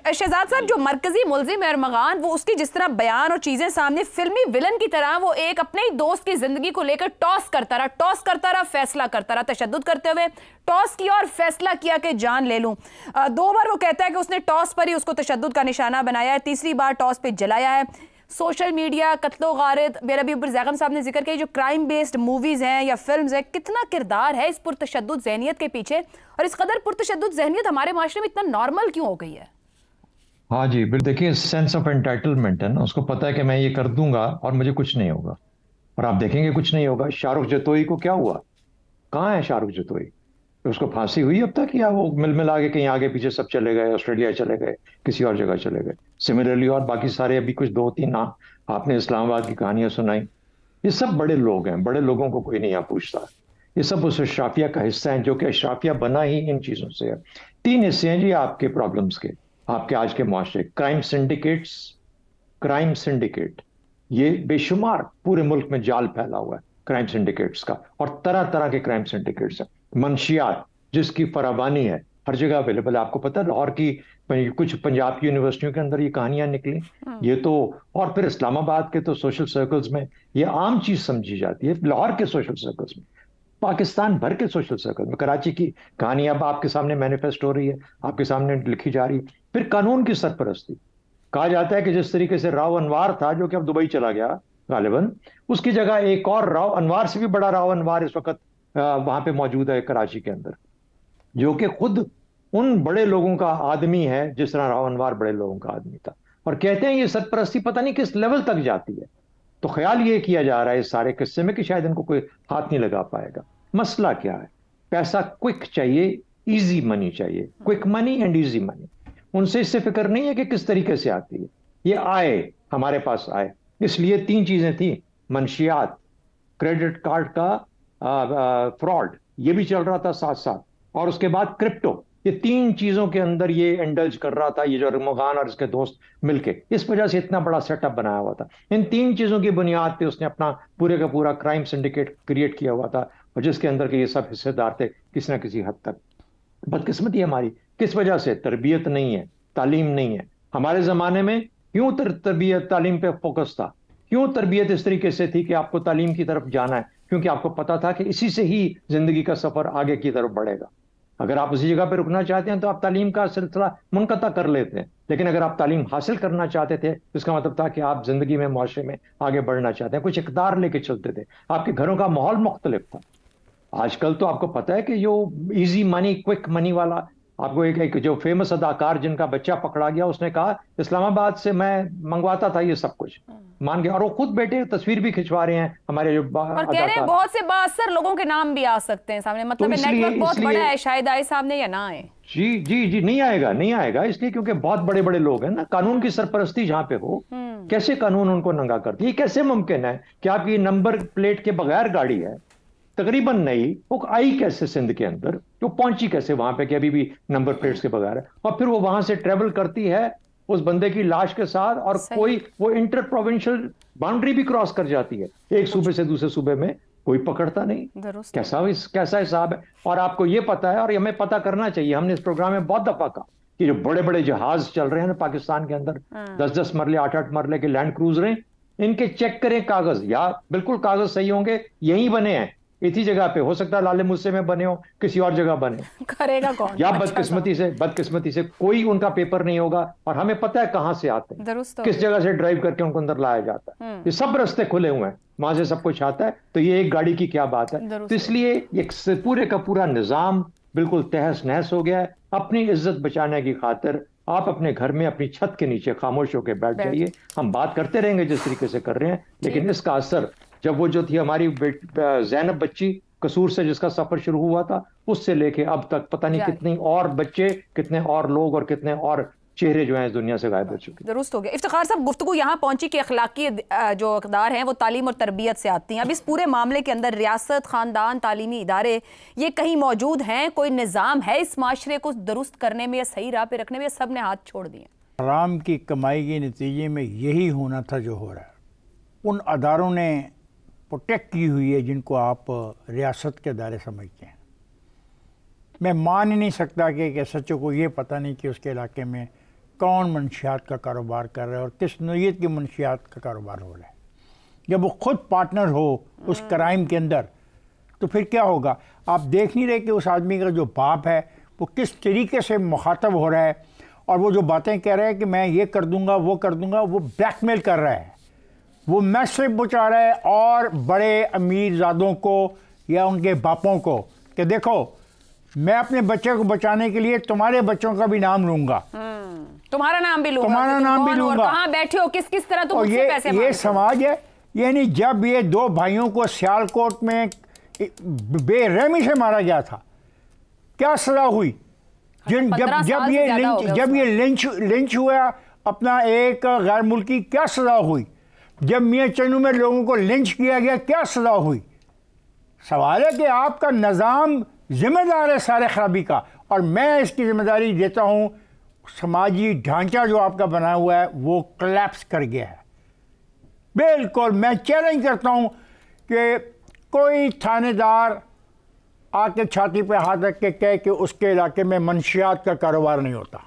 شہزاد صاحب جو مرکزی ملزم ہے ارمغان، وہ اس کی جس طرح بیان اور چیزیں سامنے فلمی ولن کی طرح وہ ایک اپنے ہی دوست کی زندگی کو لے کر ٹاس کرتا رہا، فیصلہ کرتا رہا، تشدد کرتے ہوئے ٹاس کیا اور فیصلہ کیا کہ جان لے لوں۔ 2 بار وہ کہتا ہے کہ اس نے ٹاس پر ہی اس کو تشدد کا نشانہ بنایا ہے، تیسری بار ٹاس پہ جلایا ہے۔ سوشل میڈیا، قتل و غارت، میرا بھی اوپر زیغم صاحب نے ذکر کیا جو کرائم بیسڈ موویز ہیں یا فلمز ہیں، کتنا کردار ہے اس پرتشدد ذہنیت کے پیچھے، اور اس قدر پرتشدد ذہنیت ہمارے معاشرے میں اتنا نارمل کیوں ہو گئی ہے؟ ہاں جی، دیکھیے سینس آف انٹائٹلمنٹ ہے نا، اس کو پتا ہے کہ میں یہ کر دوں گا اور مجھے کچھ نہیں ہوگا، اور آپ دیکھیں گے کچھ نہیں ہوگا۔ شاہ رخ جتوئی کو کیا ہوا؟ کہاں ہے شاہ رخ جتوئی؟ اس کو پھانسی ہوئی اب تک، یا وہ مل آگے کہیں آگے پیچھے سب چلے گئے، آسٹریلیا چلے گئے، کسی اور جگہ چلے گئے؟ سملرلی اور باقی سارے ابھی کچھ 2-3 آپ نے اسلام آباد کی کہانیاں سنائی، یہ سب بڑے لوگ ہیں، بڑے لوگوں کو کوئی نہیں یہاں پوچھتا۔ یہ سب اس اشرافیہ کا حصہ ہیں، جو کہ اشرافیہ بنا ہی ان چیزوں سے ہے۔ 3 حصے ہیں جی آپ کے پرابلمز کے، آپ کے آج کے معاشرے۔ کرائم سنڈیکیٹ، یہ بے شمار پورے ملک میں جال پھیلا ہوا ہے کرائم سنڈیکیٹس کا، اور طرح طرح کے کرائم سنڈیکیٹس ہیں۔ منشیات جس کی فراوانی ہے، ہر جگہ اویلیبل ہے۔ آپ کو پتہ ہے لاہور کی کچھ پنجاب کی یونیورسٹیوں کے اندر یہ کہانیاں نکلی، یہ تو، اور پھر اسلام آباد کے تو سوشل سرکلز میں یہ عام چیز سمجھی جاتی ہے، لاہور کے سوشل سرکلز میں، پاکستان بھر کے سوشل سرکل میں۔ کراچی کی کہانی اب آپ کے سامنے مینیفیسٹ ہو رہی ہے، آپ کے سامنے لکھی جا رہی ہے۔ پھر قانون کی سرپرستی، کہا جاتا ہے کہ جس طریقے سے راؤ انوار تھا جو کہ اب دبئی چلا گیا غالباً، اس کی جگہ ایک اور راؤ انوار سے بھی بڑا راؤ انوار اس وقت وہاں پہ موجود ہے کراچی کے اندر، جو کہ خود ان بڑے لوگوں کا آدمی ہے جس طرح راؤ انوار بڑے لوگوں کا آدمی تھا۔ اور کہتے ہیں یہ سرپرستی پتہ نہیں کس لیول تک جاتی ہے۔ تو خیال یہ کیا جا رہا ہے اس سارے قصے میں کہ شاید ان کو کوئی ہاتھ نہیں لگا پائے گا۔ مسئلہ کیا ہے؟ پیسہ کوئک چاہیے، ایزی منی چاہیے، quick money and easy money. ان سے اس سے فکر نہیں ہے کہ کس طریقے سے آتی ہے، یہ آئے ہمارے پاس آئے۔ اس لیے 3 چیزیں تھیں، منشیات، کریڈٹ کارڈ کا فراڈ، یہ بھی چل رہا تھا ساتھ ساتھ، اور اس کے بعد کرپٹو۔ یہ 3 چیزوں کے اندر یہ انڈلج کر رہا تھا یہ جو ارمغان اور اس کے دوست مل کے، اس وجہ سے اتنا بڑا سیٹ اپ بنایا ہوا تھا۔ ان 3 چیزوں کی بنیاد پہ اس نے اپنا پورے کا پورا کرائم سنڈیکیٹ کریٹ کیا ہوا تھا، اور جس کے اندر کے یہ سب حصے دار تھے کسی نہ کسی حد تک۔ بدقسمتی ہماری کس وجہ سے؟ تربیت نہیں ہے، تعلیم نہیں ہے۔ ہمارے زمانے میں کیوں تربیت تعلیم پہ فوکس تھا؟ کیوں تربیت اس طریقے سے تھی کہ آپ کو تعلیم کی طرف جانا ہے؟ کیونکہ آپ کو پتا تھا کہ اسی سے ہی زندگی کا سفر آگے کی طرف بڑھے گا۔ اگر آپ اسی جگہ پہ رکنا چاہتے ہیں تو آپ تعلیم کا سلسلہ منقطع کر لیتے ہیں، لیکن اگر آپ تعلیم حاصل کرنا چاہتے تھے اس کا مطلب تھا کہ آپ زندگی میں، معاشرے میں آگے بڑھنا چاہتے ہیں، کچھ اقدار لے کے چلتے تھے، آپ کے گھروں کا ماحول مختلف تھا۔ آج کل تو آپ کو پتا ہے کہ جو ایزی منی، کوئک منی والا، آپ کو ایک جو فیمس اداکار جن کا بچہ پکڑا گیا، اس نے کہا اسلام آباد سے میں منگواتا تھا یہ سب کچھ، مان گیا، اور وہ خود بیٹے تصویر بھی کھنچوا رہے ہیں ہمارے جو اور کہہ رہے ہیں بہت سے بااثر لوگوں کے نام بھی آ سکتے ہیں سامنے، مطلب نیٹ ورک بہت بڑا ہے، شاید آئے سامنے یا نہ آئے۔ جی نہیں آئے گا اس لیے کیونکہ بہت بڑے بڑے لوگ ہیں نا۔ قانون کی سرپرستی جہاں پہ ہو، کیسے قانون ان کو ننگا کرتی ہے؟ یہ کیسے ممکن ہے کہ آپ کی نمبر پلیٹ کے بغیر گاڑی ہے، تقریباً نہیں، وہ آئی کیسے سندھ کے اندر، وہ پہنچی کیسے وہاں پہ کہ ابھی بھی نمبر پلیٹس کے بغیر ہے، اور پھر وہ وہاں سے ٹریول کرتی ہے اس بندے کی لاش کے ساتھ، اور کوئی وہ انٹر پروونشل باؤنڈری بھی کراس کر جاتی ہے، ایک صوبے سے دوسرے صوبے میں کوئی پکڑتا نہیں۔ کیسا حساب ہے؟ اور آپ کو یہ پتا ہے، اور ہمیں پتا کرنا چاہیے، ہم نے اس پروگرام میں بہت دفعہ کہا کہ جو بڑے بڑے جہاز چل رہے ہیں نا پاکستان کے اندر، 10-10 مرلے 8-8 مرلے کے لینڈ کروزریں، ان کے چیک کریں کاغذ، یا بالکل کاغذ صحیح ہوں گے، یہیں بنے ہیں اسی جگہ پہ، ہو سکتا ہے لالے موسے میں بنے ہو، کسی اور جگہ بنے، کرے گا کون؟ یا بدقسمتی سے کوئی ان کا پیپر نہیں ہوگا، اور ہمیں پتہ ہے کہاں سے آتے ہیں، کس جگہ سے ڈرائیو کر کے ان کو اندر لایا جاتا ہے، یہ سب رستے کھلے ہوئے ہیں، وہاں سے سب کچھ آتا ہے، تو یہ ایک گاڑی کی کیا بات ہے؟ تو اس لیے ایک پورے کا پورا نظام بالکل تہس نہس ہو گیا ہے۔ اپنی عزت بچانے کی خاطر آپ اپنے گھر میں اپنی چھت کے نیچے خاموش ہو کے بیٹھ جائیے، ہم بات کرتے رہیں گے جس طریقے سے کر رہے ہیں، لیکن اس کا اثر جب وہ جو تھی ہماری زینب بچی قصور سے جس کا سفر شروع ہوا تھا، اس سے لے کے اب تک پتہ نہیں کتنے اور بچے، کتنے اور لوگ، اور کتنے اور چہرے جو ہیں اس دنیا سے غائب ہو چکے۔ درست ہو گیا۔ افتخار صاحب، گفتگو یہاں پہنچی کہ اخلاقی جو اقدار ہیں وہ تعلیم اور تربیت سے آتی ہیں۔ اب اس پورے معاملے کے اندر ریاست، خاندان، تعلیمی ادارے یہ کہیں موجود ہیں؟ کوئی نظام ہے اس معاشرے کو درست کرنے میں یا صحیح راہ پہ رکھنے میں، سب نے ہاتھ چھوڑ دیے؟ حرام کی کمائی کے نتیجے میں یہی ہونا تھا جو ہو رہا ہے۔ ان اداروں نے پروٹیکٹ کی ہوئی ہے جن کو آپ ریاست کے ادارے سمجھتے ہیں۔ میں مان ہی نہیں سکتا کہ ایک ایس ایچ او کو یہ پتہ نہیں کہ اس کے علاقے میں کون منشیات کا کاروبار کر رہا ہے اور کس نوعیت کی منشیات کا کاروبار ہو رہا ہے. جب وہ خود پارٹنر ہو اس کرائم کے اندر تو پھر کیا ہوگا؟ آپ دیکھ نہیں رہے کہ اس آدمی کا جو باپ ہے وہ کس طریقے سے مخاطب ہو رہا ہے اور وہ جو باتیں کہہ رہا ہے کہ میں یہ کر دوں گا وہ کر دوں گا، وہ بلیک میل کر رہا ہے، وہ میسج پہنچا رہا ہے اور بڑے امیر زادوں کو یا ان کے باپوں کو کہ دیکھو میں اپنے بچے کو بچانے کے لیے تمہارے بچوں کا بھی نام لوں گا، تمہارا نام بھی لوں گا، تمہارا نام بھی لوں گا، کہاں بیٹھے ہو، کس طرح تم اور مجھ سے پیسے مانگتے ہو. یہ سماج ہے. یعنی جب یہ 2 بھائیوں کو سیالکوٹ میں بے رحمی سے مارا گیا تھا کیا سزا ہوئی؟ جب یہ لنچ ہوا اپنا ایک غیر ملکی کیا سزا ہوئی؟ جب میاں چنو میں لوگوں کو لنچ کیا گیا کیا سزا ہوئی؟ سوال ہے کہ آپ کا نظام ذمہ دار ہے سارے خرابی کا، اور میں اس کی ذمہ داری دیتا ہوں. سماجی ڈھانچہ جو آپ کا بنا ہوا ہے وہ کلیپس کر گیا ہے بالکل. میں چیلنج کرتا ہوں کہ کوئی تھانے دار آ کے چھاتی پہ ہاتھ رکھ کے کہے کہ اس کے علاقے میں منشیات کا کاروبار نہیں ہوتا.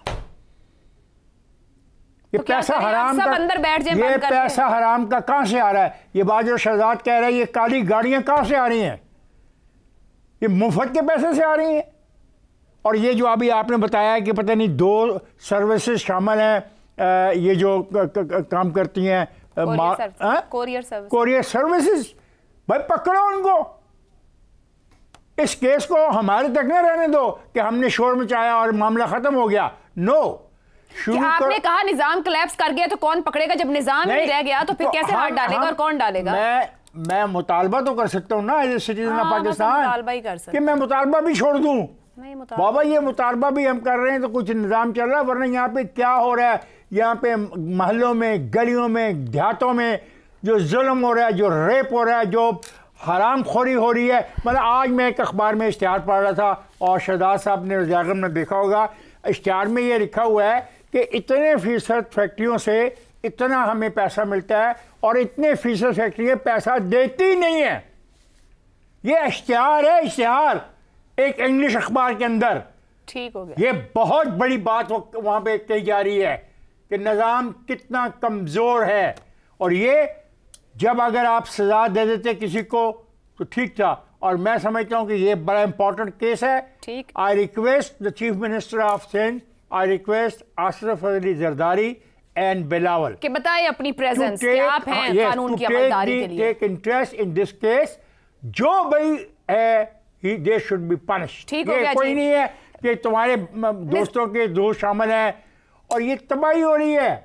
یہ پیسہ حرام کا، یہ پیسہ حرام کا کہاں سے آ رہا ہے؟ یہ باجر شہزاد کہہ رہے ہیں یہ کالی گاڑیاں کہاں سے آ رہی ہیں؟ یہ مفت کے پیسے سے آ رہی ہیں. اور یہ جو ابھی آپ نے بتایا کہ پتہ نہیں 2 سروسز شامل ہیں یہ جو کام کرتی ہیں کوریئر سروسز، بھائی پکڑو ان کو. اس کیس کو ہمارے تک نہ رہنے دو کہ ہم نے شور مچایا اور معاملہ ختم ہو گیا. نو. آپ نے کہا نظام کلیپس کر گیا تو کون پکڑے گا؟ جب نظام نہیں رہ گیا تو پھر کیسے ہاتھ ڈالے گا اور کون ڈالے گا؟ میں مطالبہ تو کر سکتا ہوں نا as a citizen of Pakistan کہ میں مطالبہ بھی چھوڑ دوں. بابا یہ مطالبہ بھی ہم کر رہے ہیں تو کچھ نظام چل رہا ہے، ورنہ یہاں پہ کیا ہو رہا ہے؟ یہاں پہ محلوں میں، گلیوں میں، دیہاتوں میں جو ظلم ہو رہا ہے، جو ریپ ہو رہا ہے، جو حرام خوری ہو رہی ہے. مطلب آج میں ایک اخبار میں اشتہار پڑھ رہا تھا اور شہزاد صاحب نے رضی اعظم میں دیکھا ہوگا، اشتہار میں یہ لکھا ہوا ہے کہ اتنے فیصد فیکٹریوں سے اتنا ہمیں پیسہ ملتا ہے اور اتنے فیصد فیکٹریاں پیسہ دیتی نہیں ہیں. یہ اشتہار ہے، اشتہار ایک انگلش اخبار کے اندر. ٹھیک ہو گیا. یہ بہت بڑی بات وہاں پہ کہی جا رہی ہے کہ نظام کتنا کمزور ہے. اور یہ جب اگر آپ سزا دے دیتے کسی کو تو ٹھیک تھا، اور میں سمجھتا ہوں کہ یہ بڑا امپورٹنٹ کیس ہے. I request the chief minister of Sindh, I request Ashraf Ali Zardari and Bilawal کہ بتائیں اپنی پریزنس کہ آپ ہیں قانون کی عملداری کے لیے. Take interest in this case. جو بھائی ہے they should be punished. یہ کوئی نہیں ہے کہ تمہارے دوستوں کے دوست شامل ہیں اور یہ تباہی ہو رہی ہے.